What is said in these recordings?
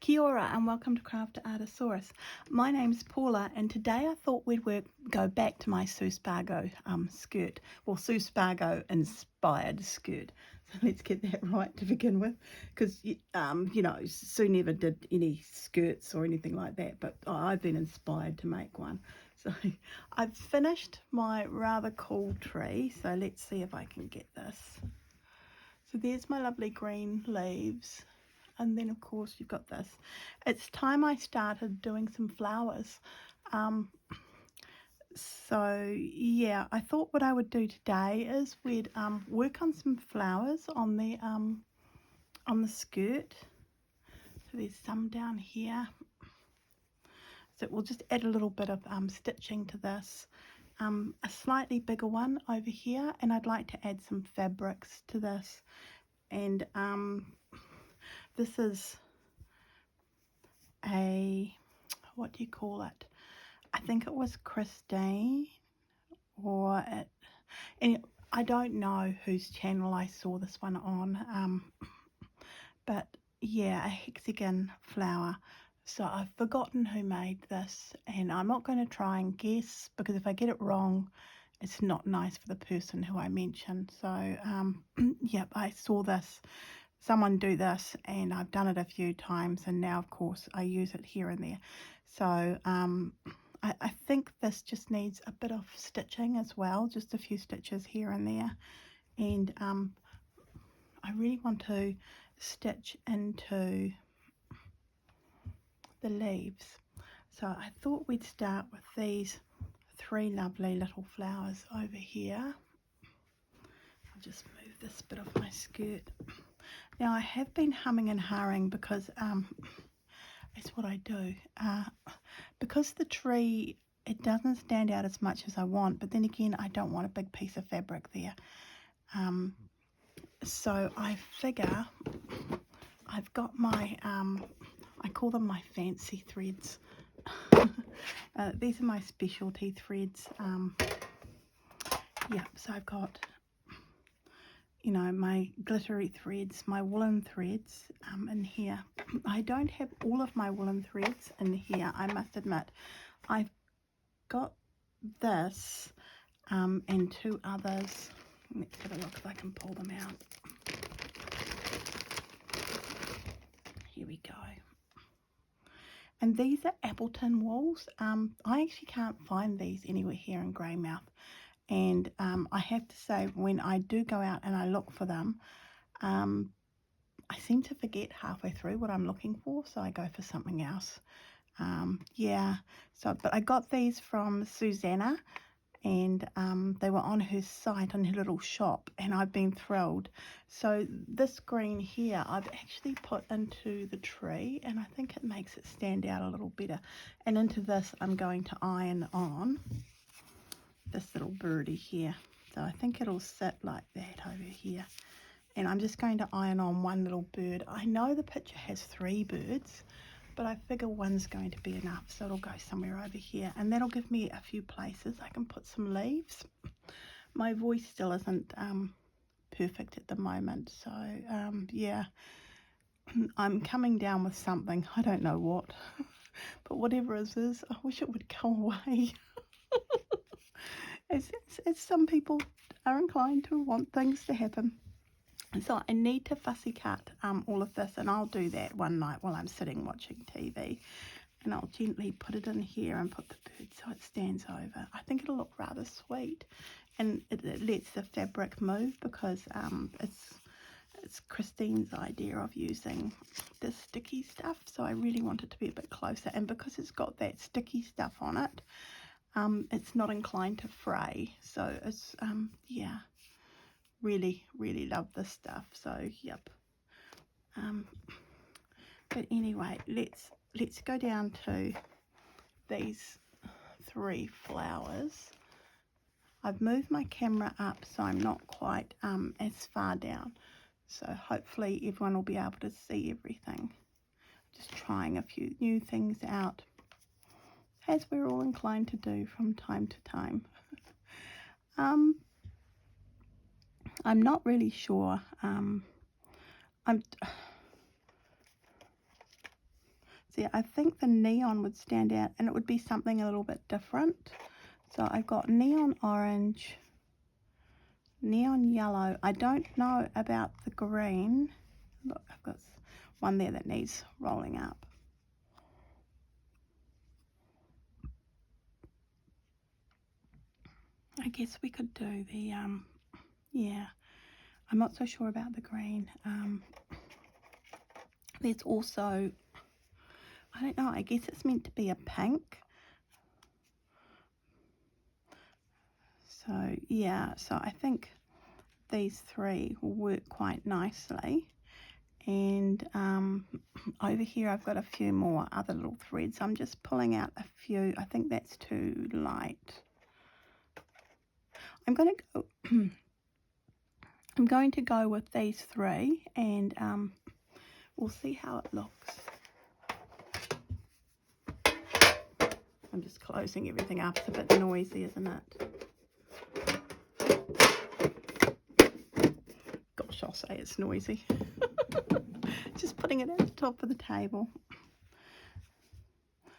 Kia ora and welcome to Craft Artosaurus. My name's Paula and today I thought we'd go back to my Sue Spargo skirt. Well, Sue Spargo inspired skirt. So let's get that right to begin with, because Sue never did any skirts or anything like that, but I've been inspired to make one. So I've finished my rather cool tree, so let's see if I can get this. So there's my lovely green leaves. And then of course you've got this. It's time I started doing some flowers. So yeah, I thought what I would do today is we'd work on some flowers on the skirt. So there's some down here. So we'll just add a little bit of stitching to this. A slightly bigger one over here, and I'd like to add some fabrics to this. And this is what do you call it? I think it was Christine, and I don't know whose channel I saw this one on, but yeah, a hexagon flower. So I've forgotten who made this, and I'm not going to try and guess, because if I get it wrong, it's not nice for the person who I mentioned. So yep, I saw someone do this, and I've done it a few times, and now of course I use it here and there. So I think this just needs a bit of stitching as well, just a few stitches here and there, and I really want to stitch into the leaves. So I thought we'd start with these three lovely little flowers over here. I'll just move this bit off my skirt. Now I have been humming and hawing because it's what I do. Because the tree, it doesn't stand out as much as I want, but then again I don't want a big piece of fabric there. So I figure I've got my, I call them my fancy threads. These are my specialty threads. Yeah, so I've got, my glittery threads, my woolen threads in here. I don't have all of my woolen threads in here, I must admit. I've got this and two others. Let's have a look if I can pull them out. Here we go. And these are Appleton wools. I actually can't find these anywhere here in Greymouth. And I have to say, when I do go out and I look for them, I seem to forget halfway through what I'm looking for, so I go for something else. Yeah, but I got these from Susanna, and they were on her site, on her little shop, and I've been thrilled. So this green here I've actually put into the tree, and I think it makes it stand out a little better. And into this I'm going to iron on this little birdie here. So I think it'll sit like that over here. And I'm just going to iron on one little bird. I know the picture has 3 birds, but I figure one's going to be enough, so it'll go somewhere over here, and that'll give me a few places I can put some leaves. My voice still isn't perfect at the moment, so yeah, I'm coming down with something, I don't know what, but whatever it is, I wish it would go away. as some people are inclined to want things to happen. So I need to fussy cut all of this, and I'll do that one night while I'm sitting watching TV, and I'll gently put it in here and put the bird so it stands over. I think it'll look rather sweet, and it lets the fabric move, because it's Christine's idea of using this sticky stuff, so I really want it to be a bit closer, and because it's got that sticky stuff on it, it's not inclined to fray, so it's yeah, really love this stuff. So yep, but anyway, let's go down to these 3 flowers. I've moved my camera up so I'm not quite as far down, so hopefully everyone will be able to see everything. Just trying a few new things out, as we're all inclined to do from time to time. I'm not really sure. See, I think the neon would stand out and it would be something a little bit different. So I've got neon orange, neon yellow. I don't know about the green. Look, I've got one there that needs rolling up. I guess we could do the, yeah, I'm not so sure about the green. There's also, I don't know, I guess it's meant to be a pink. So, yeah, so I think these three will work quite nicely. And over here I've got a few more other little threads. I'm just pulling out a few. I think that's too light. I'm going to go with these three, and we'll see how it looks. I'm just closing everything up. It's a bit noisy, isn't it? Gosh, I'll say it's noisy. Just putting it at the top of the table.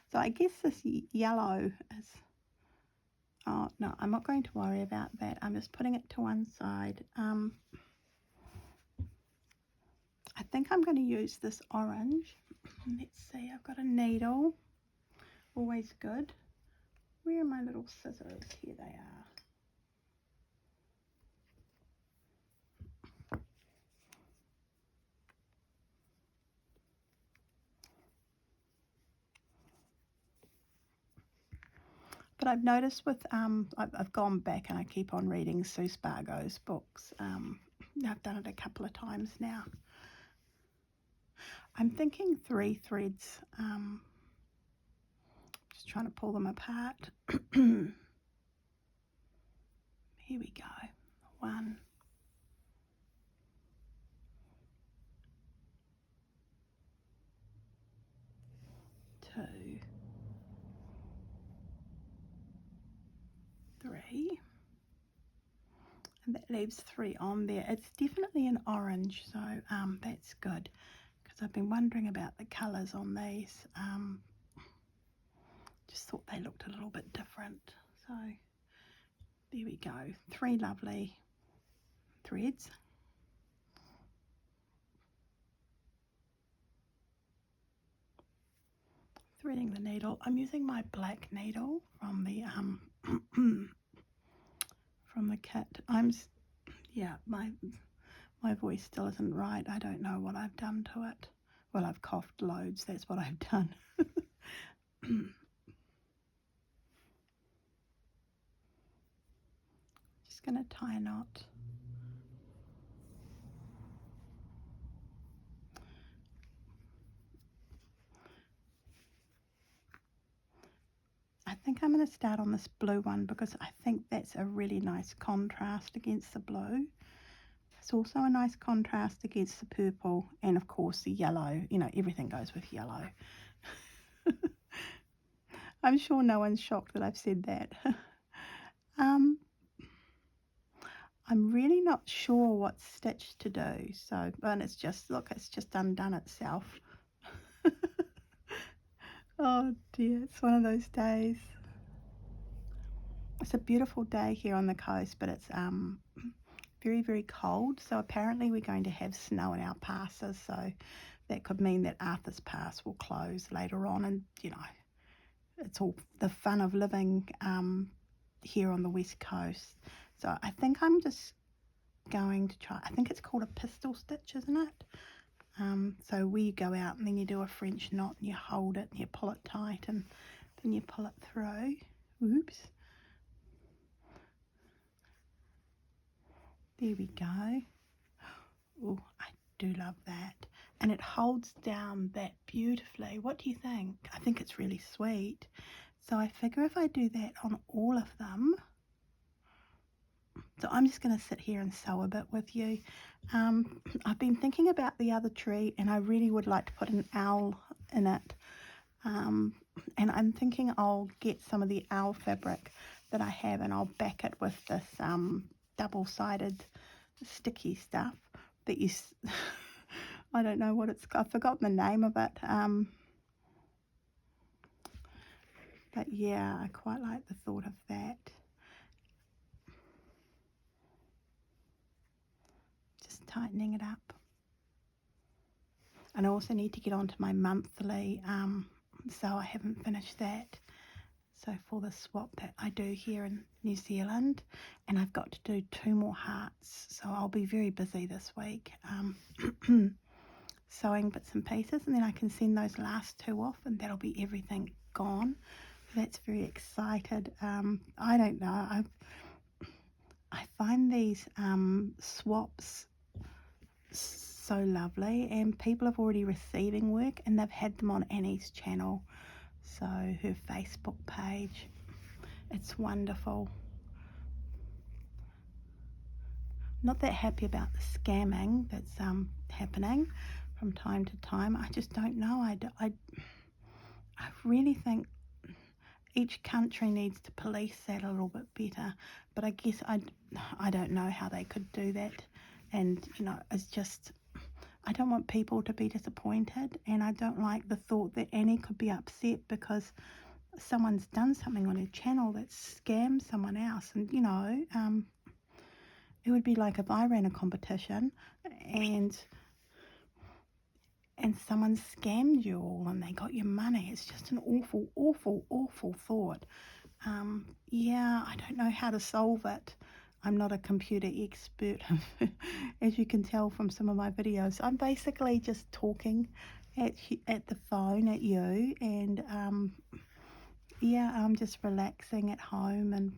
So I guess this yellow is, oh no, I'm not going to worry about that. I'm just putting it to one side. I think I'm going to use this orange. Let's see, I've got a needle, always good. Where are my little scissors? Here they are. But I've noticed with, I've gone back and I keep on reading Sue Spargo's books. I've done it a couple of times now. I'm thinking 3 threads. Just trying to pull them apart. Here we go. 1, 2, 3. And that leaves 3 on there. It's definitely an orange, so that's good, because I've been wondering about the colours on these. Just thought they looked a little bit different. So there we go. 3 lovely threads. Threading the needle. I'm using my black needle from the from the kit. My voice still isn't right. I don't know what I've done to it. Well, I've coughed loads. That's what I've done. Just going to tie a knot. I think I'm going to start on this blue one because I think that's a really nice contrast against the blue. It's also a nice contrast against the purple and of course the yellow. You know, everything goes with yellow. I'm sure no one's shocked that I've said that. I'm really not sure what stitch to do. So, and it's just, look, it's just undone itself. Oh dear, it's one of those days. It's a beautiful day here on the coast, but it's very, very cold. So apparently we're going to have snow in our passes. So that could mean that Arthur's Pass will close later on. And, you know, it's all the fun of living here on the west coast. So I think I'm just going to try, I think it's called a pistol stitch, isn't it? So where you go out and then you do a French knot and you hold it and you pull it tight and then you pull it through. Oops. There we go. Oh, I do love that. And it holds down that beautifully. What do you think? I think it's really sweet. So I figure if I do that on all of them, so I'm just going to sit here and sew a bit with you. I've been thinking about the other tree and I really would like to put an owl in it. And I'm thinking I'll get some of the owl fabric that I have and I'll back it with this double-sided sticky stuff that you... I don't know what it's... I've forgotten the name of it. But yeah, I quite like the thought of that. Just tightening it up. And I also need to get onto my monthly, so I haven't finished that. So for the swap that I do here in New Zealand, and I've got to do 2 more hearts, so I'll be very busy this week sewing bits and pieces, and then I can send those last 2 off, and that'll be everything gone. That's very excited. I don't know. I find these swaps so lovely, and people have already receiving work, and they've had them on Annie's channel, so her Facebook page. It's wonderful. Not that happy about the scamming that's happening from time to time. I just don't know. I really think each country needs to police that a little bit better, but I guess I don't know how they could do that. And it's just, I don't want people to be disappointed, and I don't like the thought that Annie could be upset because someone's done something on her channel that scams someone else. And it would be like if I ran a competition and someone scammed you all and they got your money. It's just an awful, awful, awful thought. Yeah, I don't know how to solve it. I'm not a computer expert, as you can tell from some of my videos. I'm basically just talking at the phone at you, and yeah, I'm just relaxing at home and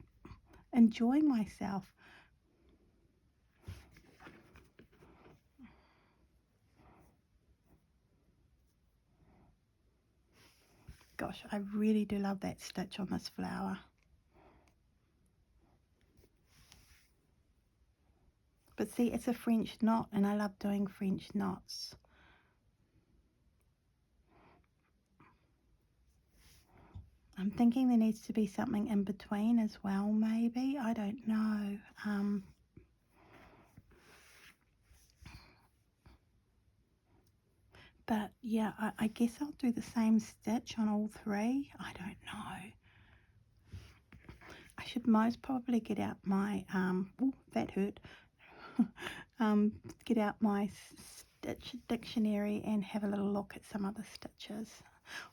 enjoying myself. Gosh, I really do love that stitch on this flower. But see, it's a French knot, and I love doing French knots. I'm thinking there needs to be something in between as well, maybe. I don't know. But yeah, I guess I'll do the same stitch on all 3. I don't know. I should most probably get out my, ooh, that hurt. Get out my stitch dictionary and have a little look at some other stitches.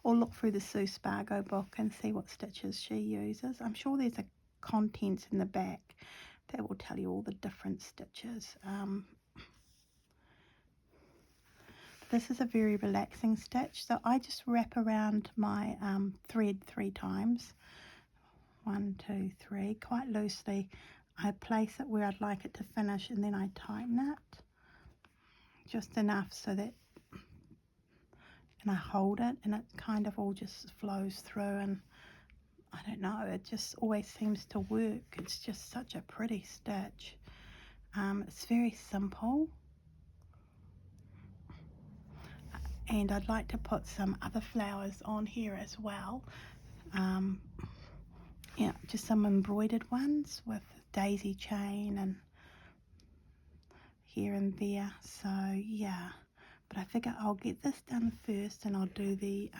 Or look through the Sue Spargo book and see what stitches she uses. I'm sure there's a contents in the back that will tell you all the different stitches. This is a very relaxing stitch, so I just wrap around my thread 3 times. 1, 2, 3, quite loosely. I place it where I'd like it to finish, and then I tighten it just enough so that, and I hold it, and it kind of all just flows through, and I don't know, it just always seems to work. It's just such a pretty stitch. It's very simple, and I'd like to put some other flowers on here as well. Yeah, just some embroidered ones with daisy chain and here and there. So yeah, but I figure I'll get this done first, and I'll do the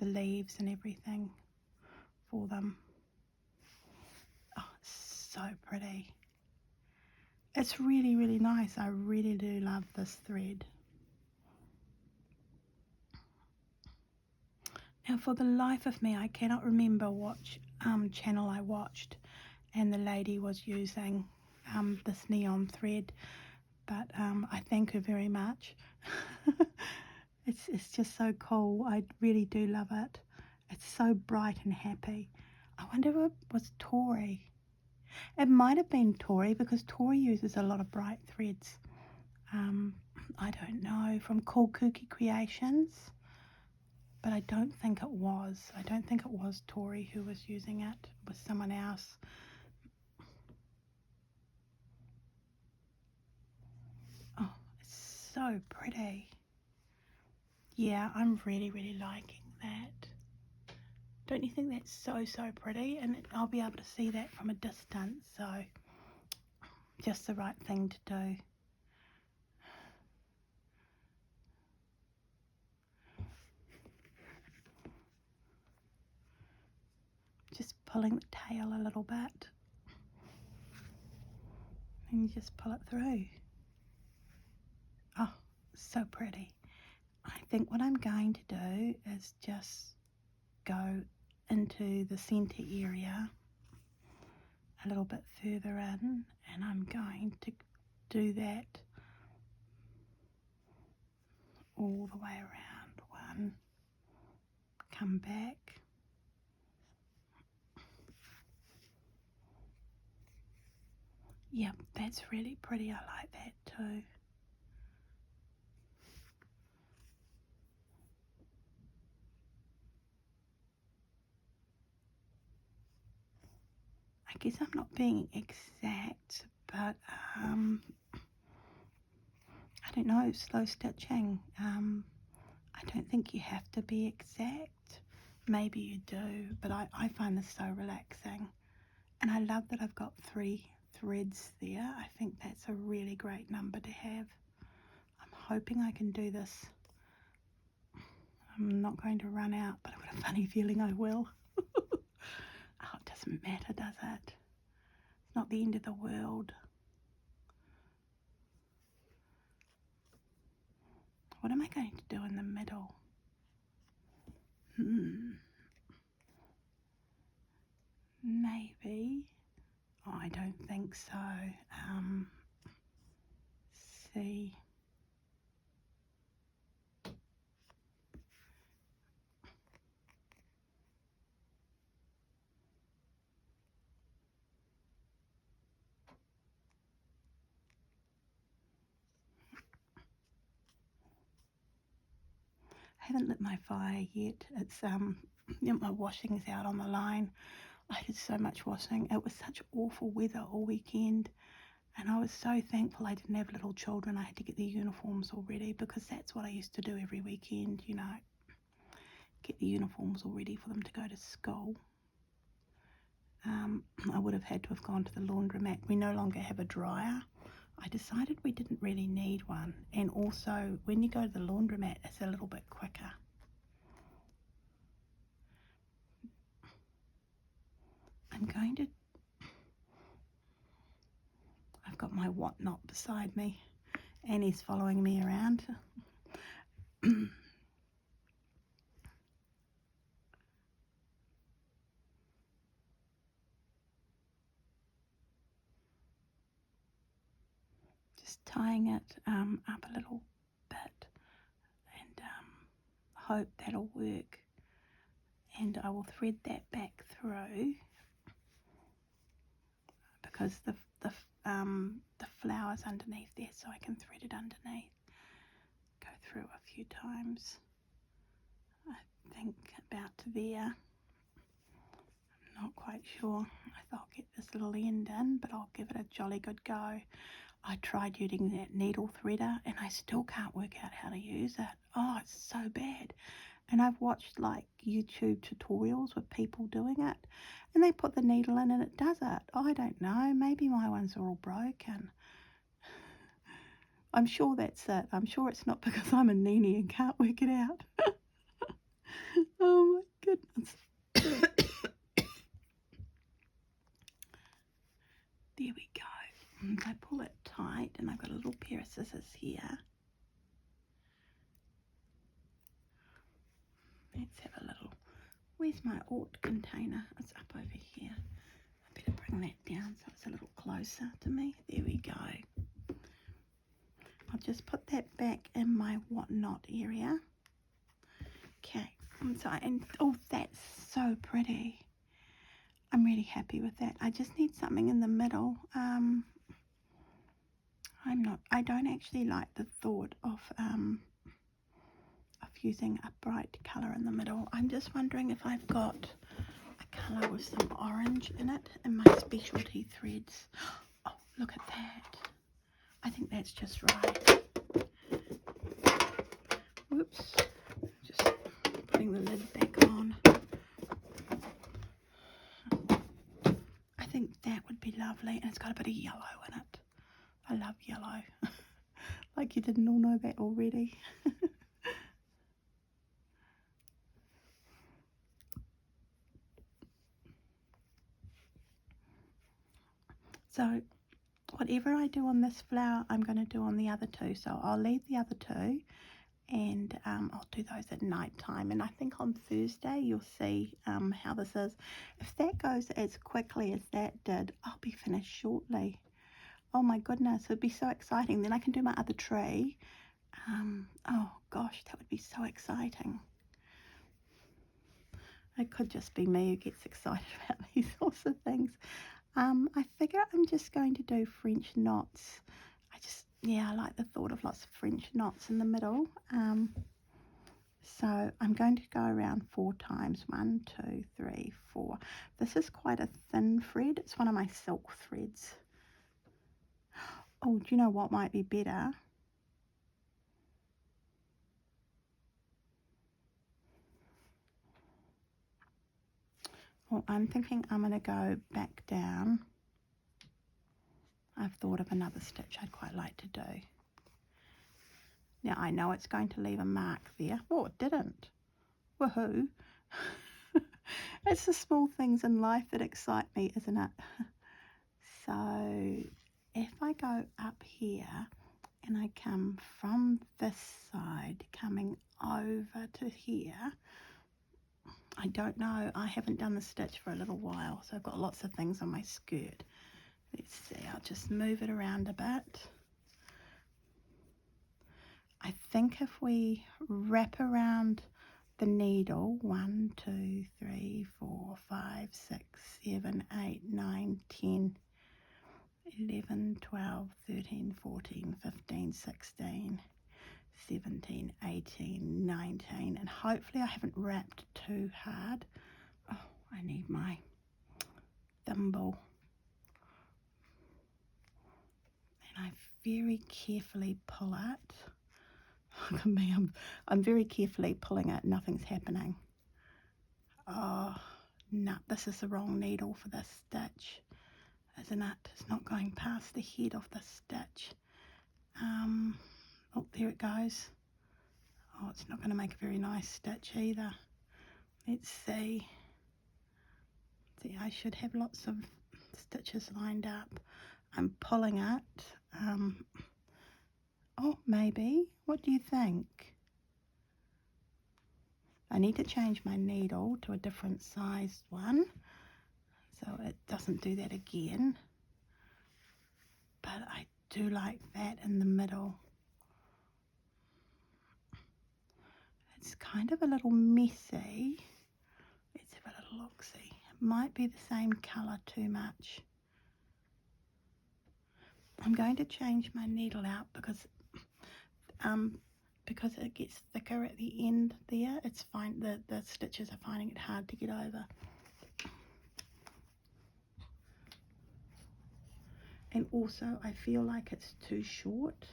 leaves and everything for them. Oh, it's so pretty. It's really, really nice. I really do love this thread. Now, for the life of me, I cannot remember what channel I watched, and the lady was using this neon thread, but I thank her very much. It's just so cool. I really do love it. It's so bright and happy. I wonder if it was Tori. It might have been Tori, because Tori uses a lot of bright threads. I don't know, from Cool Kooky Creations, but I don't think it was. I don't think it was Tori who was using it. It was someone else. Oh, it's so pretty. Yeah, I'm really, really liking that. Don't you think that's so, so pretty? And I'll be able to see that from a distance, so just the right thing to do. pulling the tail a little bit, and you just pull it through. Oh, so pretty. I think what I'm going to do is just go into the centre area a little bit further in, and I'm going to do that all the way around. One, come back. Yep, that's really pretty. I like that too. I guess I'm not being exact, but I don't know, slow stitching. I don't think you have to be exact. Maybe you do, but I find this so relaxing. And I love that I've got 3 threads there. I think that's a really great number to have. I'm hoping I can do this. I'm not going to run out, but I've got a funny feeling I will. Oh, it doesn't matter, does it? It's not the end of the world. What am I going to do in the middle? Maybe. Oh, I don't think so. See. I haven't lit my fire yet. It's my washing's out on the line. I did so much washing. It was such awful weather all weekend, and I was so thankful I didn't have little children. I had to get their uniforms all ready, because that's what I used to do every weekend, you know, get the uniforms all ready for them to go to school. I would have had to have gone to the laundromat. We no longer have a dryer. I decided we didn't really need one, and also when you go to the laundromat it's a little bit quicker. I've got my whatnot beside me and he's following me around. Just tying it up a little bit, and hope that'll work. And I will thread that back through, because the flower's underneath there, so I can thread it underneath. Go through a few times. I think about there. I'm not quite sure if I'll get this little end in, but I'll give it a jolly good go. I tried using that needle threader and I still can't work out how to use it. Oh, it's so bad. And I've watched like YouTube tutorials with people doing it, and they put the needle in and it does it. I don't know, maybe my ones are all broken. I'm sure that's it. I'm sure it's not because I'm a neenie and can't work it out. Oh my goodness. There we go. And I pull it tight, and I've got a little pair of scissors here. Let's have a little. Where's my Ort container? It's up over here. I better bring that down so it's a little closer to me. There we go. I'll just put that back in my whatnot area. Okay. And oh, that's so pretty. I'm really happy with that. I just need something in the middle. I don't actually like the thought of using a bright colour in the middle. I'm just wondering if I've got a colour with some orange in it in my specialty threads. Oh, look at that. I think that's just right. Whoops. Just putting the lid back on. I think that would be lovely, and it's got a bit of yellow in it. I love yellow. Like you didn't all know that already. So whatever I do on this flower, I'm going to do on the other two. So I'll leave the other two, and I'll do those at night time. And I think on Thursday you'll see how this is. If that goes as quickly as that did, I'll be finished shortly. Oh my goodness, it'd be so exciting. Then I can do my other tree. Oh gosh, that would be so exciting. It could just be me who gets excited about these sorts of things. I figure I'm just going to do French knots. I like the thought of lots of French knots in the middle. So I'm going to go around 4 times. 1, 2, 3, 4. This is quite a thin thread. It's one of my silk threads. Oh, do you know what might be better? Well, I'm thinking I'm going to go back down. I've thought of another stitch I'd quite like to do. Now I know it's going to leave a mark there. Oh, it didn't. Woohoo. It's the small things in life that excite me, isn't it? So if I go up here and I come from this side coming over to here, I don't know, I haven't done the stitch for a little while, so I've got lots of things on my skirt. Let's see, I'll just move it around a bit. I think if we wrap around the needle 1, 2, 3, 4, 5, 6, 7, 8, 9, 10, 11, 12, 13, 14, 15, 16, 17, 18, 19, and hopefully I haven't wrapped too hard. Oh, I need my thimble. And I very carefully pull it. Look at me, I'm very carefully pulling it, nothing's happening. Oh, no, this is the wrong needle for this stitch, isn't it? It's not going past the head of the stitch. Oh, there it goes. Oh, it's not going to make a very nice stitch either. Let's see. See, I should have lots of stitches lined up. I'm pulling it. Oh, maybe. What do you think? I need to change my needle to a different sized one so it doesn't do that again. But I do like that in the middle. It's kind of a little messy. Let's have a little look-see. It might be the same colour too much. I'm going to change my needle out because it gets thicker at the end there. It's fine. The stitches are finding it hard to get over. And also I feel like it's too short.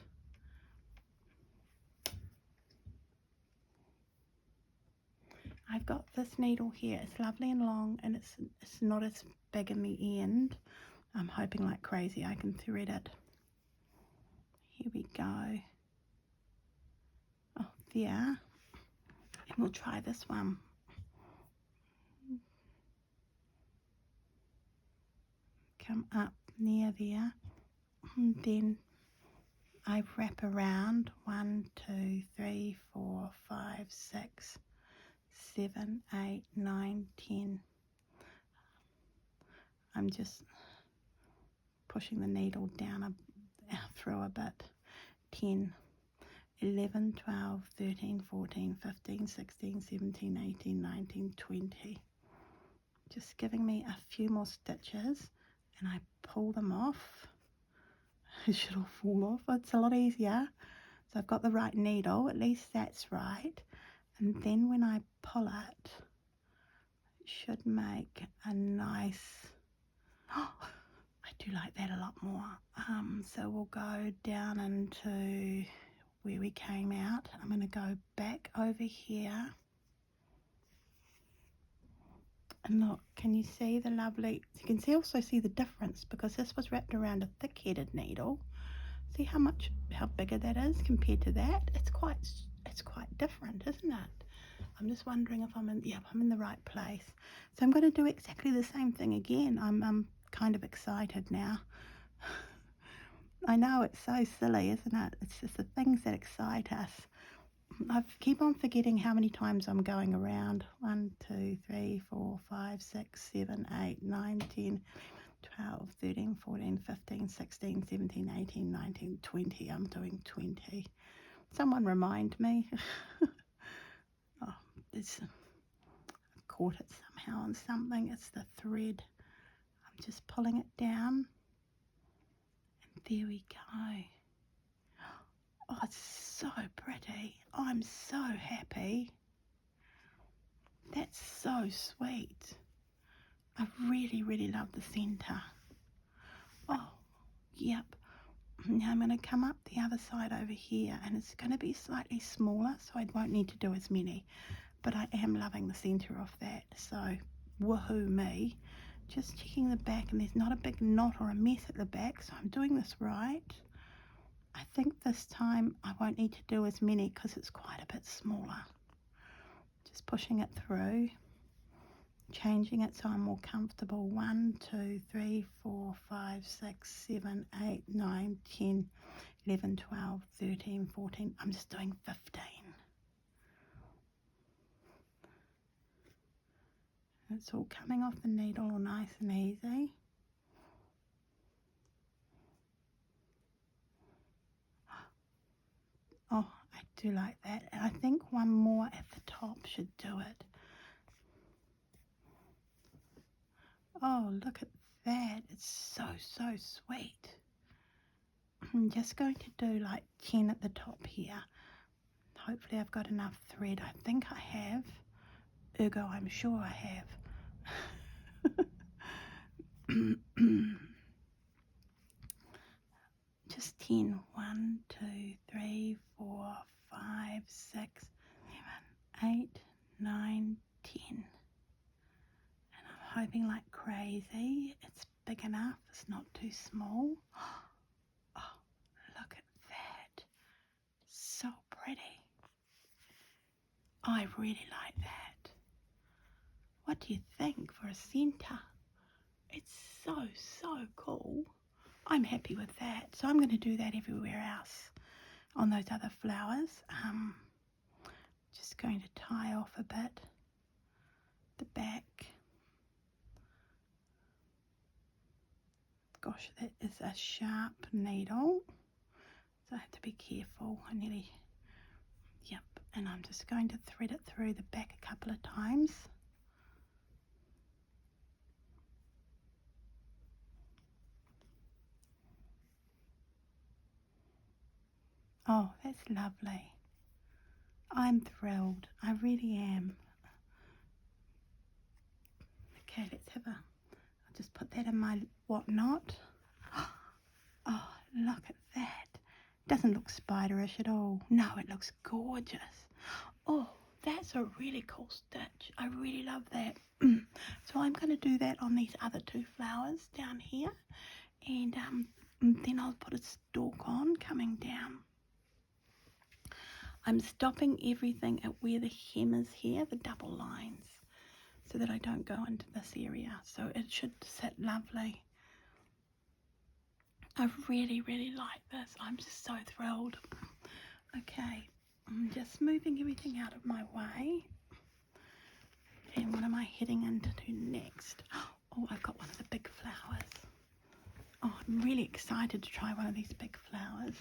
I've got this needle here. It's lovely and long, and it's not as big in the end. I'm hoping like crazy I can thread it. Here we go. Oh, there. And we'll try this one. Come up near there, and then I wrap around 1, 2, 3, 4, 5, 6, 7, 8, 9, 10. I'm just pushing the needle down through a bit. 10, 11, 12, 13, 14, 15, 16, 17, 18, 19, 20. Just giving me a few more stitches, and I pull them off. It should all fall off. It's a lot easier. So I've got the right needle, at least that's right. And then when I pull it, it should make a nice, oh, I do like that a lot more. So we'll go down into where we came out. I'm going to go back over here. And look, can you see the lovely, you can also see the difference because this was wrapped around a thick-headed needle. See how bigger that is compared to that? It's quite different, isn't it? I'm just wondering if I'm in the right place. So I'm going to do exactly the same thing again. I'm kind of excited now. I know it's so silly, isn't it? It's just the things that excite us. I keep on forgetting how many times I'm going around. 1, 2, 3, 4, 5, 6, 7, 8, 9, 10, 12, 13, 14, 15, 16, 17, 18, 19, 20. I'm doing 20. Someone remind me. Oh, I've caught it somehow on something. It's the thread. I'm just pulling it down. And there we go. Oh, it's so pretty. I'm so happy. That's so sweet. I really, really love the centre. Oh, yep. Now I'm going to come up the other side over here, and it's going to be slightly smaller, so I won't need to do as many. But I am loving the centre of that, so woohoo me. Just checking the back, and there's not a big knot or a mess at the back, so I'm doing this right. I think this time I won't need to do as many because it's quite a bit smaller. Just pushing it through, changing it so I'm more comfortable. 1, 2, 3, 4, 5, 6, 7, 8, 9, 10, 11, 12, 13, 14. I'm just doing 15. It's all coming off the needle all nice and easy. Oh, I do like that. And I think one more at the top should do it. Oh, look at that. It's so, so sweet. I'm just going to do like 10 at the top here. Hopefully I've got enough thread. I think I have. Ergo, I'm sure I have. Just 10. 1, 2, 3, 4, 5, 6, 7, 8, 9, 10. And I'm hoping like crazy it's big enough. It's not too small. Oh, look at that. So pretty. I really like that. What do you think for a centre? It's so, so cool. I'm happy with that. So I'm going to do that everywhere else on those other flowers. Just going to tie off a bit the back. Gosh, that is a sharp needle, so I have to be careful. Yep, and I'm just going to thread it through the back a couple of times. Oh, that's lovely. I'm thrilled. I really am. Okay, let's have I'll just put that in my whatnot. Oh, look at that. Doesn't look spiderish at all. No, it looks gorgeous. Oh, that's a really cool stitch. I really love that. So I'm going to do that on these other 2 flowers down here. And then I'll put a stalk on coming down. I'm stopping everything at where the hem is here, the double lines, so that I don't go into this area. So it should sit lovely. I really, really like this. I'm just so thrilled. Okay, I'm just moving everything out of my way. And what am I heading into next? Oh, I've got one of the big flowers. Oh, I'm really excited to try one of these big flowers.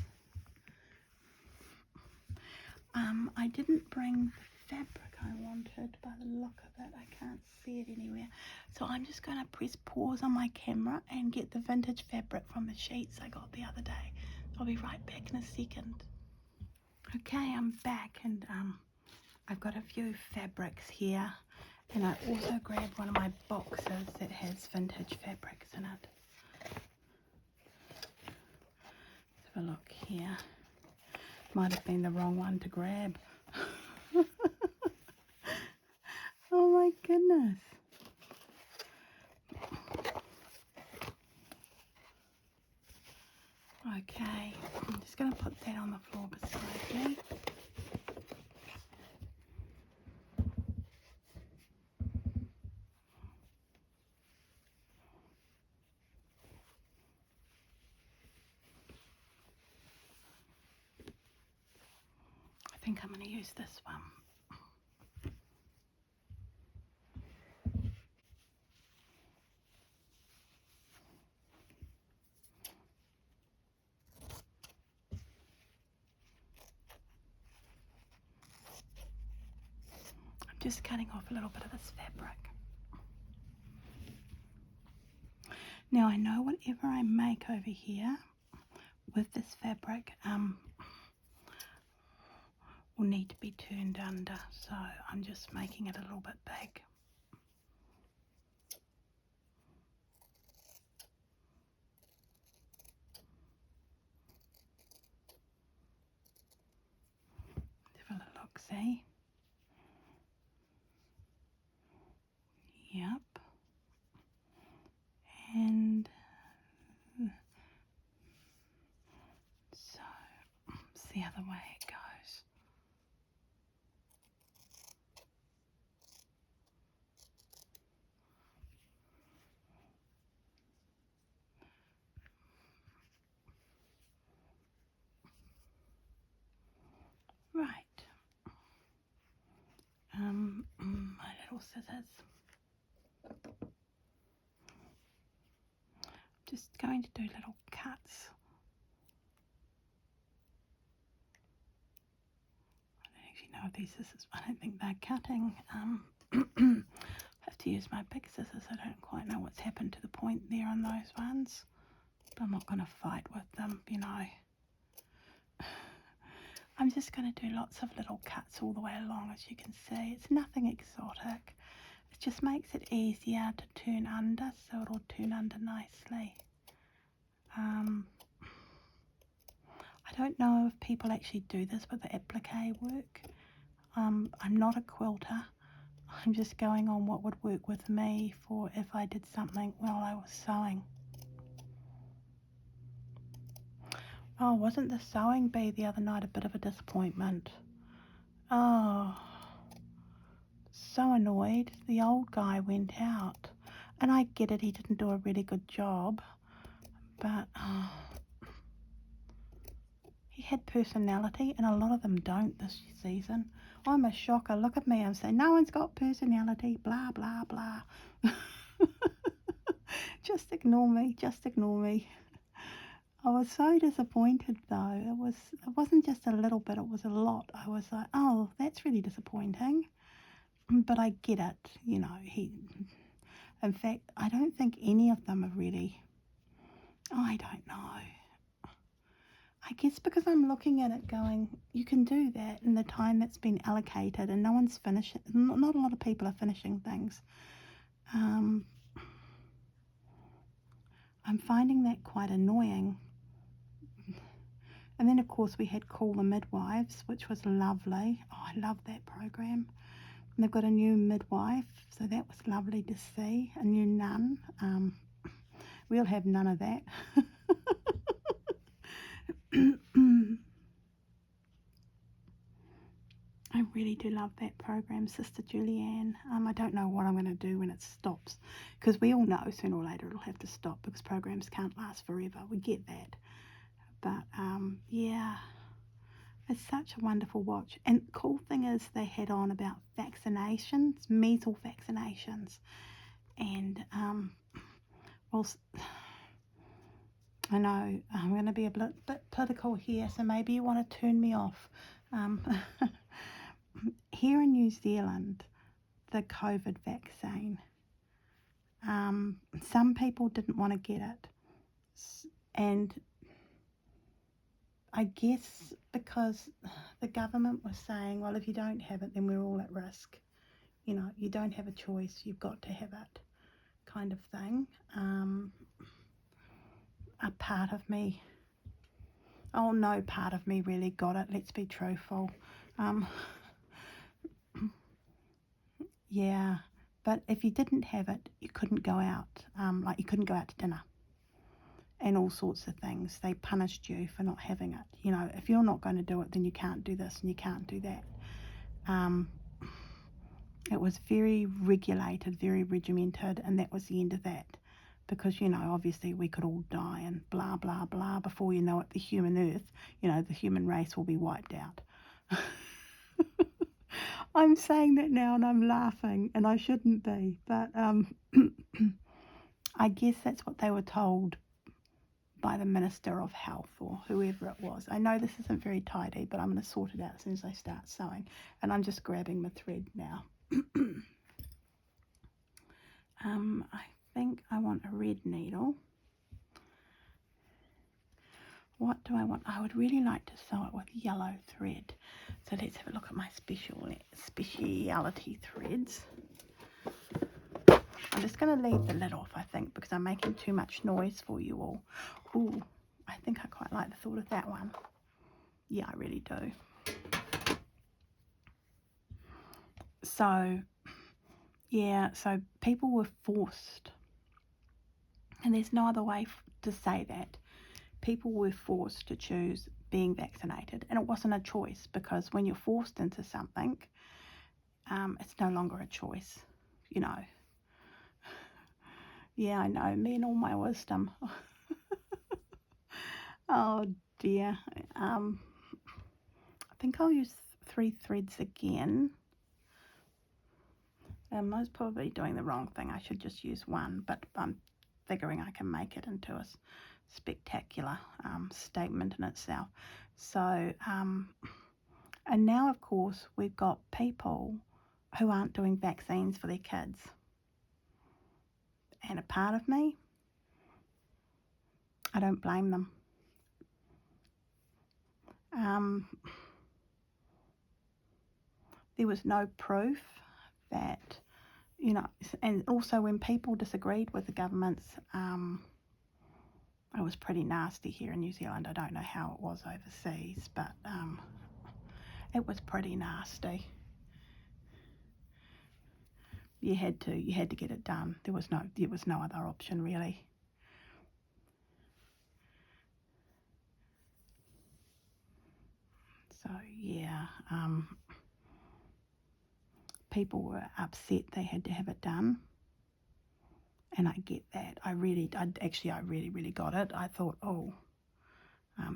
I didn't bring the fabric I wanted by the look of it. I can't see it anywhere. So I'm just going to press pause on my camera and get the vintage fabric from the sheets I got the other day. I'll be right back in a second. Okay, I'm back, and I've got a few fabrics here, and I also grabbed one of my boxes that has vintage fabrics in it. Let's have a look here. Might have been the wrong one to grab. Oh my goodness. Okay, I'm just going to put that on the floor beside me. think I'm going to use this one. I'm just cutting off a little bit of this fabric. Now I know whatever I make over here with this fabric will need to be turned under, so I'm just making it a little bit big. Have a little look, see? Yep. And so it's the other way it goes. Right. My little scissors. Just going to do little cuts. I don't actually know if these scissors, I don't think they're cutting. I have to use my big scissors. I don't quite know what's happened to the point there on those ones, but I'm not going to fight with them, you know. I'm just going to do lots of little cuts all the way along, as you can see. It's nothing exotic. It just makes it easier to turn under, so it'll turn under nicely. I don't know if people actually do this with the applique work. I'm not a quilter. I'm just going on what would work with me for if I did something while I was sewing. Oh, wasn't the sewing bee the other night a bit of a disappointment? Oh, so annoyed. The old guy went out. And I get it, he didn't do a really good job. But he had personality, and a lot of them don't this season. I'm a shocker. Look at me. I'm saying, no one's got personality, blah, blah, blah. Just ignore me. Just ignore me. I was so disappointed, though. It wasn't just a little bit. It was a lot. I was like, oh, that's really disappointing. But I get it. You know, in fact, I don't think any of them are really. I don't know. I guess because I'm looking at it going, you can do that in the time that's been allocated, and no one's finishing. Not a lot of people are finishing things. I'm finding that quite annoying. And then, of course, we had Call the Midwives, which was lovely. Oh, I love that program. And they've got a new midwife, so that was lovely to see. A new nun. We'll have none of that. I really do love that program, Sister Julianne. I don't know what I'm going to do when it stops, because we all know sooner or later it'll have to stop because programs can't last forever. We get that. But yeah, it's such a wonderful watch. And the cool thing is they had on about vaccinations, measles vaccinations. And well, I know I'm going to be a bit political here, so maybe you want to turn me off. Here in New Zealand, the COVID vaccine, some people didn't want to get it. And I guess because the government was saying, well, if you don't have it, then we're all at risk. You know, you don't have a choice, you've got to have it, kind of thing. A part of me, oh, no part of me really got it, let's be truthful. Yeah, but if you didn't have it, you couldn't go out, like you couldn't go out to dinner and all sorts of things. They punished you for not having it. You know, if you're not going to do it, then you can't do this and you can't do that. It was very regulated, very regimented, and that was the end of that. Because, you know, obviously we could all die and blah, blah, blah. Before you know it, the human earth, you know, the human race will be wiped out. I'm saying that now and I'm laughing, and I shouldn't be, but I guess that's what they were told by the Minister of Health or whoever it was. I know this isn't very tidy, but I'm going to sort it out as soon as I start sewing. And I'm just grabbing my thread now. I think I want a red needle. What do I want? I would really like to sew it with yellow thread. So let's have a look at my speciality threads. I'm just going to leave the lid off, I think, because I'm making too much noise for you all. Ooh, I think I quite like the thought of that one. Yeah, I really do. So, yeah, so people were forced, and there's no other way to say that. People were forced to choose being vaccinated, and it wasn't a choice, because when you're forced into something, it's no longer a choice, you know. Yeah, I know, me and all my wisdom. Oh dear. I think I'll use 3 threads again. I was probably doing the wrong thing. I should just use one, but I'm figuring I can make it into a spectacular statement in itself. So, and now of course we've got people who aren't doing vaccines for their kids. And a part of me, I don't blame them. There was no proof that, you know, and also when people disagreed with the government's, it was pretty nasty here in New Zealand. I don't know how it was overseas, but it was pretty nasty. You had to get it done. There was no other option really. So yeah, people were upset they had to have it done, and I get that. I really got it. I thought, oh,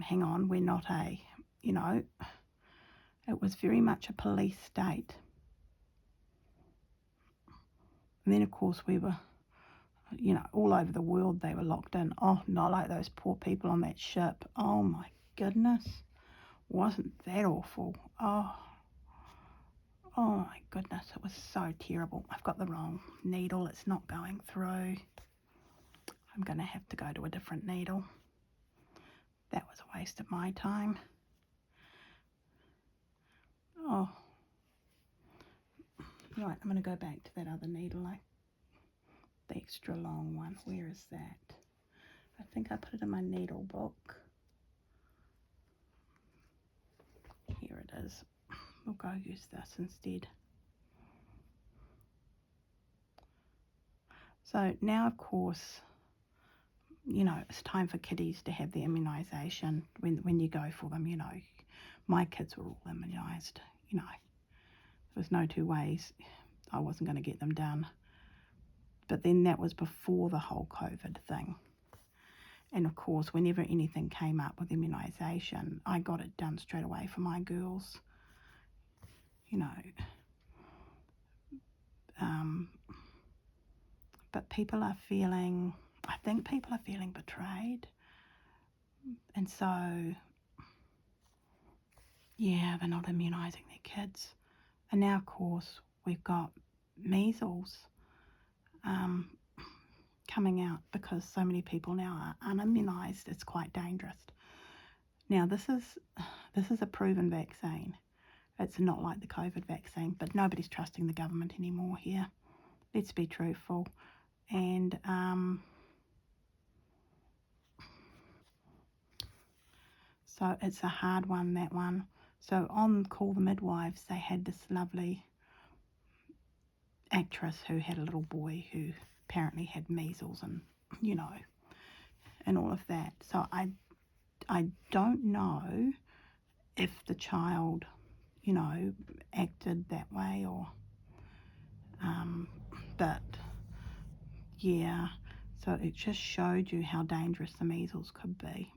hang on, we're not you know, it was very much a police state. And then of course we were, you know, all over the world they were locked in. Oh, not like those poor people on that ship. Oh my goodness, wasn't that awful? Oh my goodness, it was so terrible. I've got the wrong needle, it's not going through. I'm going to have to go to a different needle. That was a waste of my time. Oh, right, I'm going to go back to that other needle, the extra long one. Where is that? I think I put it in my needle book. Here it is. We'll go use this instead. So now, of course, you know, it's time for kiddies to have their immunisation when you go for them, you know. My kids were all immunised, you know. There was no two ways I wasn't going to get them done. But then that was before the whole COVID thing. And of course, whenever anything came up with immunisation, I got it done straight away for my girls, you know. But I think people are feeling betrayed. And so, yeah, they're not immunising their kids. And now, of course, we've got measles coming out because so many people now are unimmunised. It's quite dangerous. Now, this is a proven vaccine. It's not like the COVID vaccine, but nobody's trusting the government anymore here. Let's be truthful. And so it's a hard one, that one. So on Call the Midwives, they had this lovely actress who had a little boy who apparently had measles and, you know, and all of that. So I don't know if the child, you know, acted that way or, but yeah, so it just showed you how dangerous the measles could be.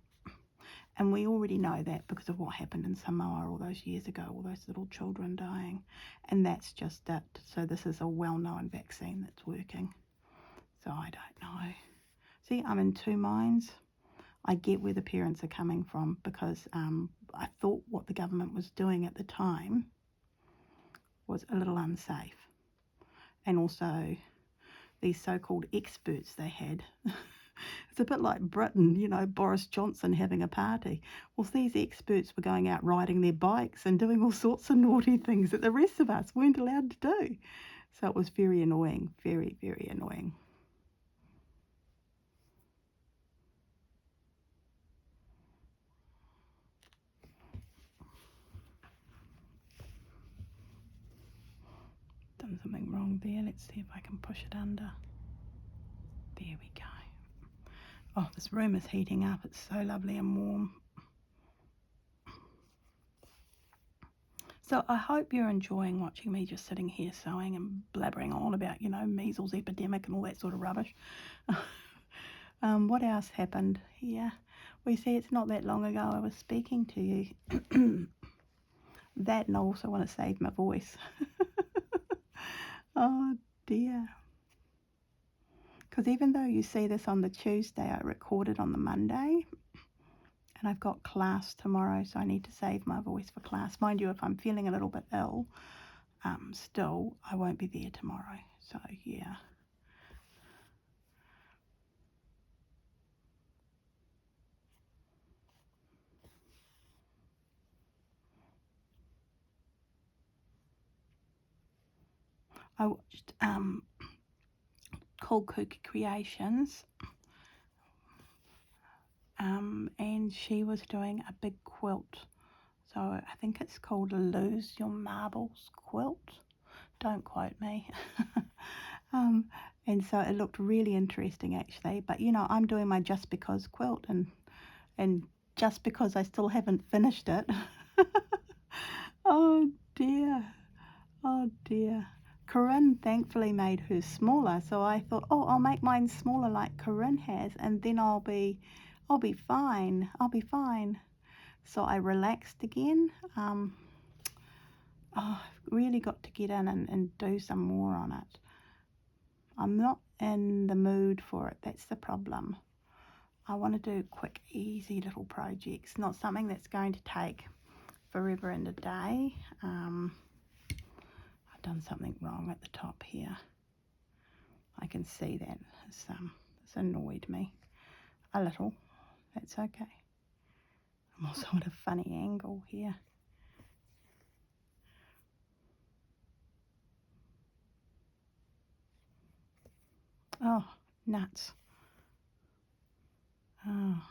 And we already know that because of what happened in Samoa all those years ago, all those little children dying. And that's just it. So this is a well-known vaccine that's working. So I don't know. See, I'm in two minds. I get where the parents are coming from because I thought what the government was doing at the time was a little unsafe. And also these so-called experts they had. It's a bit like Britain, you know, Boris Johnson having a party. Well, these experts were going out riding their bikes and doing all sorts of naughty things that the rest of us weren't allowed to do. So it was very annoying, very, very annoying. Done something wrong there. Let's see if I can push it under. There we go. Oh, this room is heating up. It's so lovely and warm. So I hope you're enjoying watching me just sitting here sewing and blabbering on about, you know, measles epidemic and all that sort of rubbish. What else happened here? We see it's not that long ago I was speaking to you. That, and I also want to save my voice. Oh dear. Because even though you see this on the Tuesday, I recorded on the Monday. And I've got class tomorrow, so I need to save my voice for class. Mind you, if I'm feeling a little bit ill, still, I won't be there tomorrow. So, yeah. I watched Cold Cookie Creations, and she was doing a big quilt. So I think it's called Lose Your Marbles Quilt. Don't quote me. And so it looked really interesting actually. But you know, I'm doing my Just Because quilt, and just because I still haven't finished it. Oh dear. Oh dear. Corinne thankfully made hers smaller, so I thought, oh, I'll make mine smaller like Corinne has, and then I'll be fine. I'll be fine. So I relaxed again. I've really got to get in and do some more on it. I'm not in the mood for it. That's the problem. I want to do quick, easy little projects, not something that's going to take forever and a day. I've done something wrong at the top here. I can see that. It's annoyed me a little. That's okay. I'm also at a funny angle here. Oh, nuts. Oh.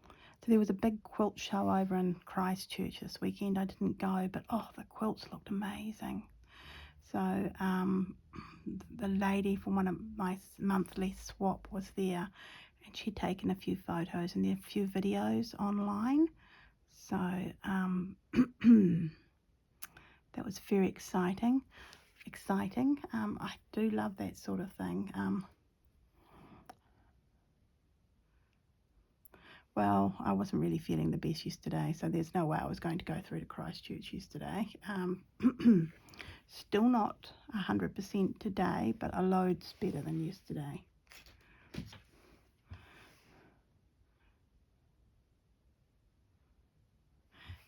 So there was a big quilt show over in Christchurch this weekend. I didn't go, but oh, the quilts looked amazing. So the lady from one of my monthly swap was there, and she'd taken a few photos and there are a few videos online. So that was very exciting. I do love that sort of thing. Well, I wasn't really feeling the best yesterday, so there's no way I was going to go through to Christchurch yesterday. Still not 100% today, but a load's better than yesterday.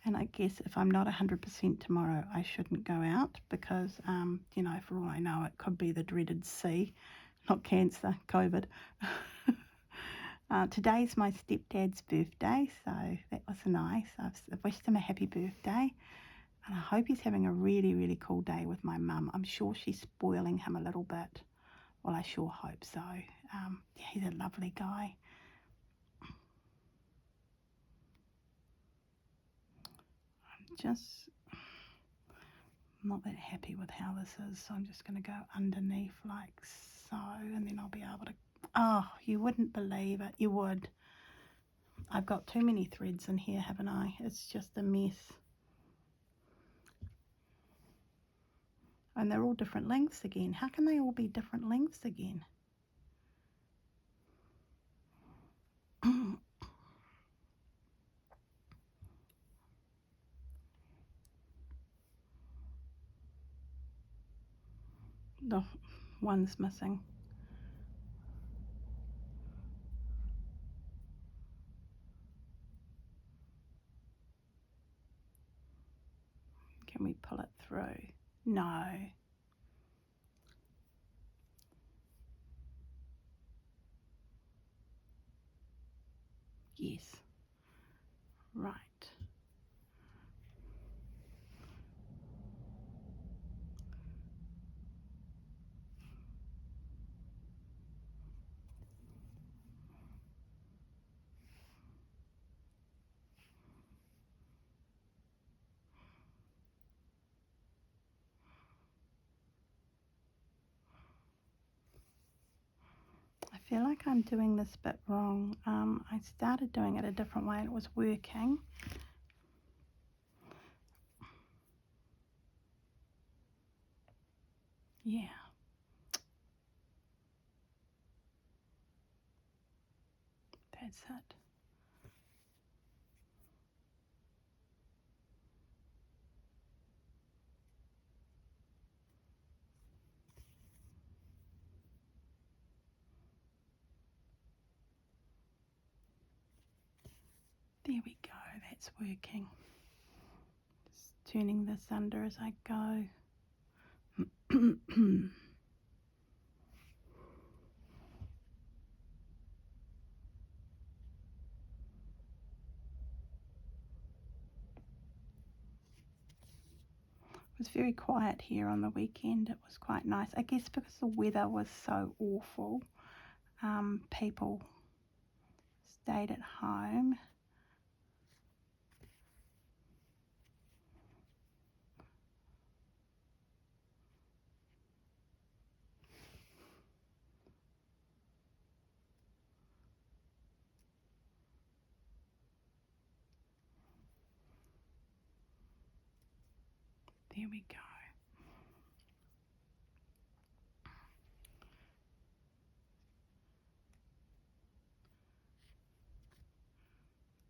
And I guess if I'm not 100% tomorrow, I shouldn't go out because, you know, for all I know, it could be the dreaded C, not cancer, COVID. Today's my stepdad's birthday, so that was nice. I've wished him a happy birthday, and I hope he's having a really, really cool day with my mum. I'm sure she's spoiling him a little bit. Well, I sure hope so. Yeah, he's a lovely guy. I'm just not that happy with how this is, so I'm just going to go underneath like so, and then I'll be able to... Oh, you wouldn't believe it. You would. I've got too many threads in here, haven't I? It's just a mess. And they're all different lengths again. How can they all be different lengths again? The one's missing. Can we pull it through? No. Yes. Right. I feel like I'm doing this bit wrong. I started doing it a different way and it was working. Yeah. That's it. There we go. That's working. Just turning this under as I go. It was very quiet here on the weekend. It was quite nice. I guess because the weather was so awful, people stayed at home. There we go.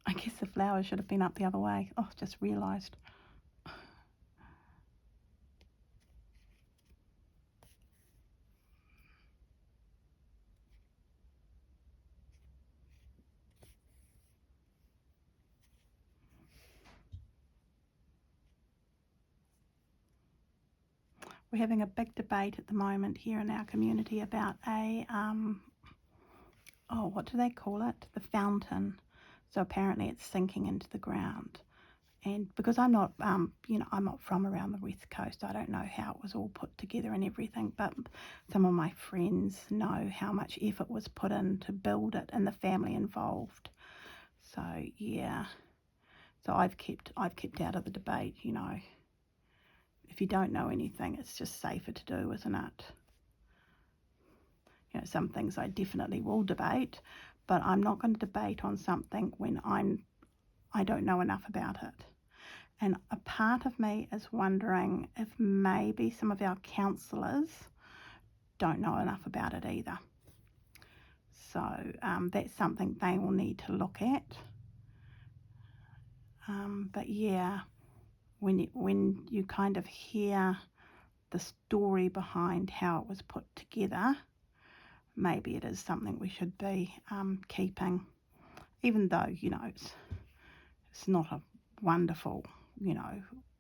I guess the flowers should have been up the other way. Oh, just realised. We're having a big debate at the moment here in our community about what do they call it? The fountain. So apparently it's sinking into the ground. And because I'm not, I'm not from around the West Coast, I don't know how it was all put together and everything, but some of my friends know how much effort was put in to build it and the family involved. So yeah, so I've kept out of the debate. If you don't know anything, it's just safer to do, isn't it? Some things I definitely will debate, but I'm not going to debate on something when I don't know enough about it. And a part of me is wondering if maybe some of our counsellors don't know enough about it either. So that's something they will need to look at. But yeah, when you kind of hear the story behind how it was put together, maybe it is something we should be keeping, even though, it's not a wonderful,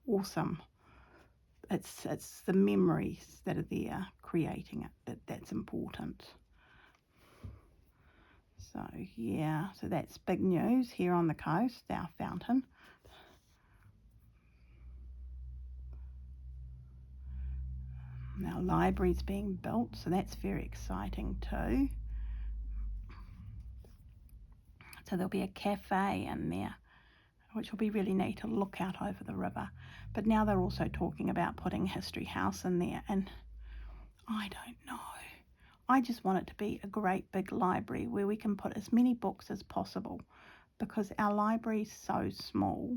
awesome. It's the memories that are there creating it that's important. So yeah, so that's big news here on the coast, our fountain. Our library's being built, so that's very exciting too. So there'll be a cafe in there, which will be really neat to look out over the river. But now they're also talking about putting History House in there, and I don't know. I just want it to be a great big library where we can put as many books as possible, because our library is so small.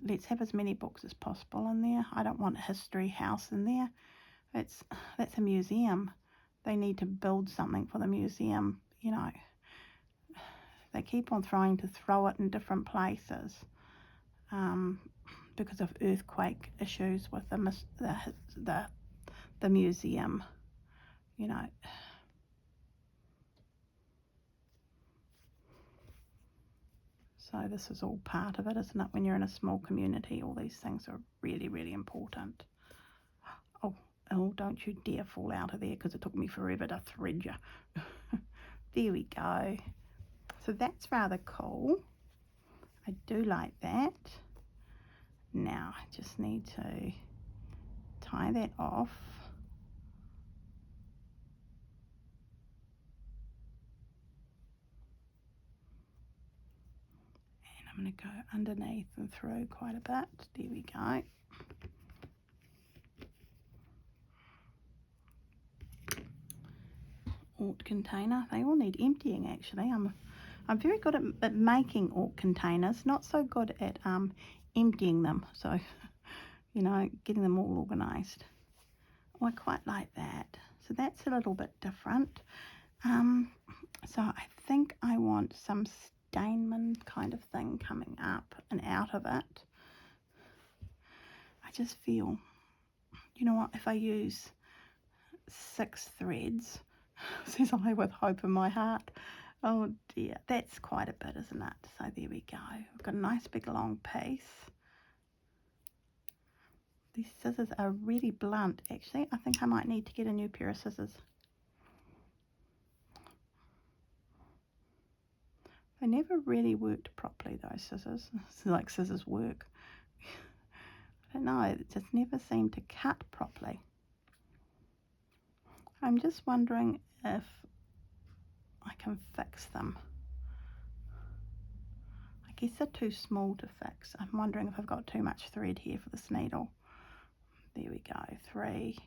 Let's have as many books as possible in there. I don't want a History House in there. That's a museum. They need to build something for the museum. They keep on trying to throw it in different places. because of earthquake issues with the museum, you know. So this is all part of it, isn't it? When you're in a small community, all these things are really, really important. Oh, oh, don't you dare fall out of there, because it took me forever to thread you. There we go. So that's rather cool. I do like that. Now I just need to tie that off. And I'm going to go underneath and through quite a bit. There we go. Ort container. They all need emptying actually. I'm very good at making ort containers, not so good at emptying them. So, you know, getting them all organised. Oh, I quite like that. So that's a little bit different. So I think I want some stainment kind of thing coming up and out of it. I just feel, you know what, if I use 6 threads, says I with hope in my heart. Oh dear, that's quite a bit, isn't it? So there we go. We've got a nice big long piece. These scissors are really blunt actually. I think I might need to get a new pair of scissors. They never really worked properly, those scissors. It's like scissors work. I don't know, it just never seemed to cut properly. I'm just wondering if I can fix them. I guess they're too small to fix. I'm wondering if I've got too much thread here for this needle. There we go, 3.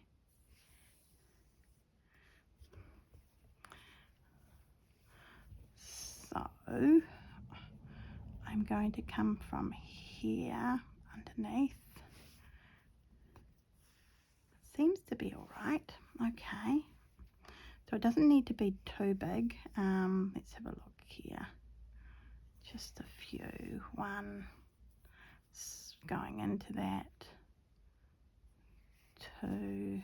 So I'm going to come from here underneath. Seems to be all right. Okay. So it doesn't need to be too big. Let's have a look here. Just a few. 1 going into that. 2,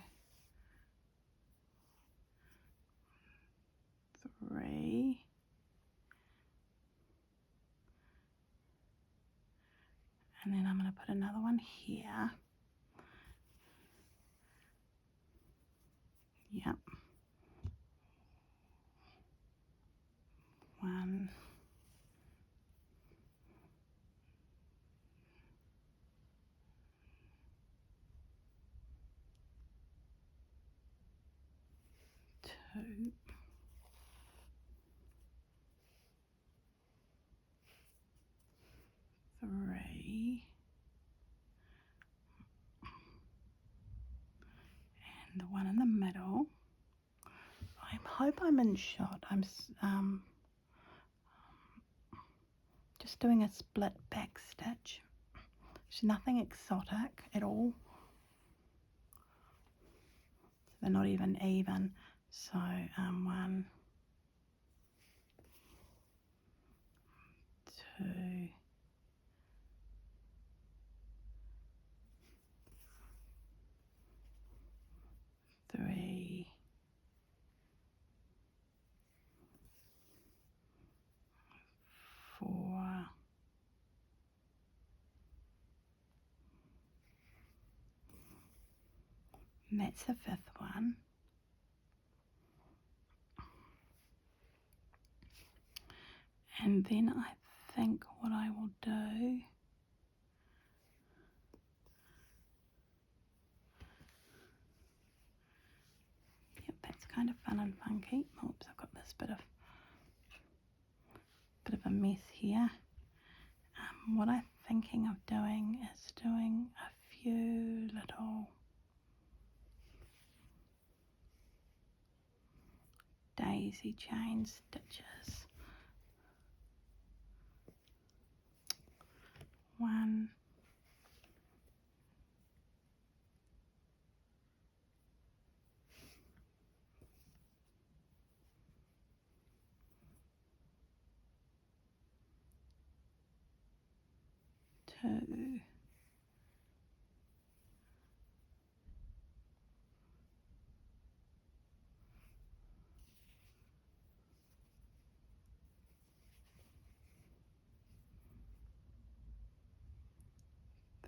3. And then I'm going to put another one here. Yep. 1. 2. 3. And the one in the middle. I hope I'm in shot. I'm just doing a split back stitch. It's nothing exotic at all. They're not even. So 1, 2, 3, 4, and that's the 5th one. And then I think what I will do, yep, that's kind of fun and funky. Oops, I've got this bit of a mess here. What I'm thinking of doing is doing a few little daisy chain stitches. 1, 2,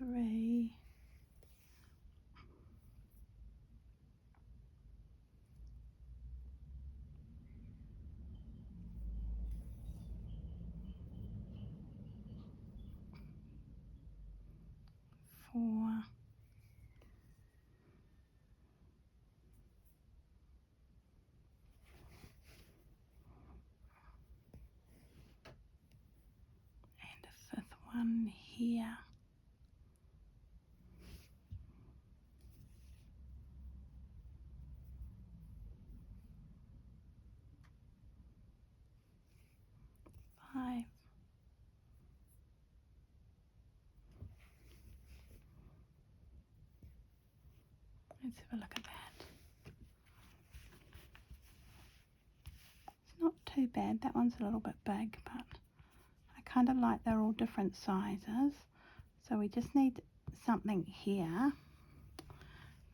3, 4, 5th one here. Five. Let's have a look at that. It's not too bad. That one's a little bit big, but I kind of like they're all different sizes. So we just need something here.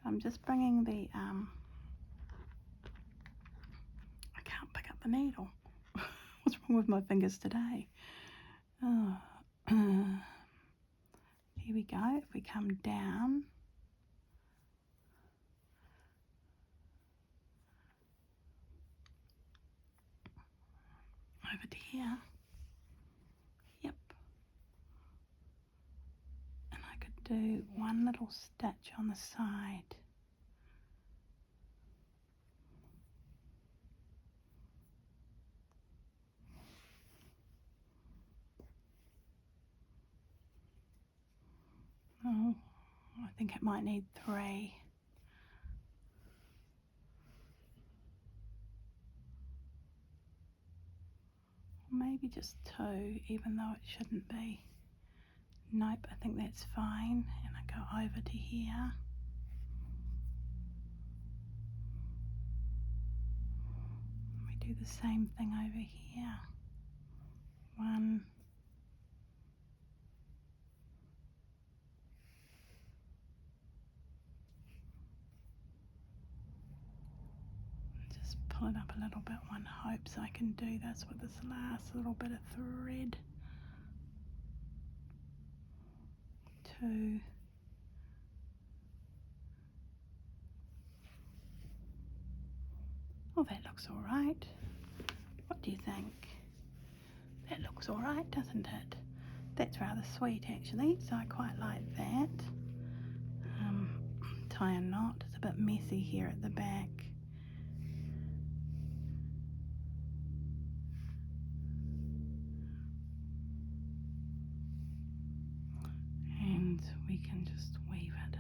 I'm just bringing the, I can't pick up the needle. What's wrong with my fingers today? Oh, here we go. If we come down, over to here. Yep. And I could do one little stitch on the side. Oh, I think it might need 3. Maybe just 2, even though it shouldn't be. Nope, I think that's fine. And I go over to here. We do the same thing over here. 1. Just pull it up a little bit. One hopes I can do this with this last little bit of thread. 2. Oh, that looks all right. What do you think? That looks all right, doesn't it? That's rather sweet, actually, so I quite like that. Tie a knot. It's a bit messy here at the back. And we can just weave it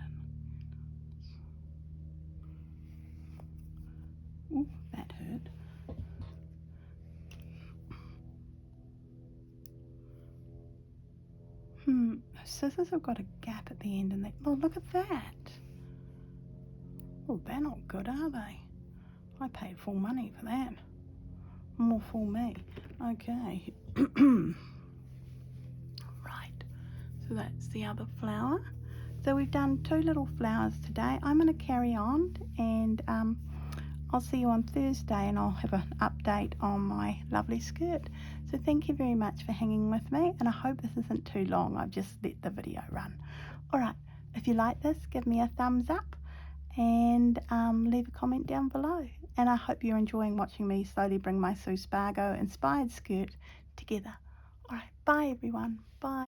in. Ooh, that hurt. Scissors have got a gap at the end, and they, oh, look at that. Oh, they're not good, are they? I paid full money for that. More for me. Okay. Right, so that's the other flower. So we've done 2 little flowers today. I'm going to carry on, and I'll see you on Thursday, and I'll have an update on my lovely skirt. So thank you very much for hanging with me, and I hope this isn't too long. I've just let the video run. Alright, if you like this, give me a thumbs up and leave a comment down below. And I hope you're enjoying watching me slowly bring my Sue Spargo inspired skirt together. Alright, bye everyone. Bye.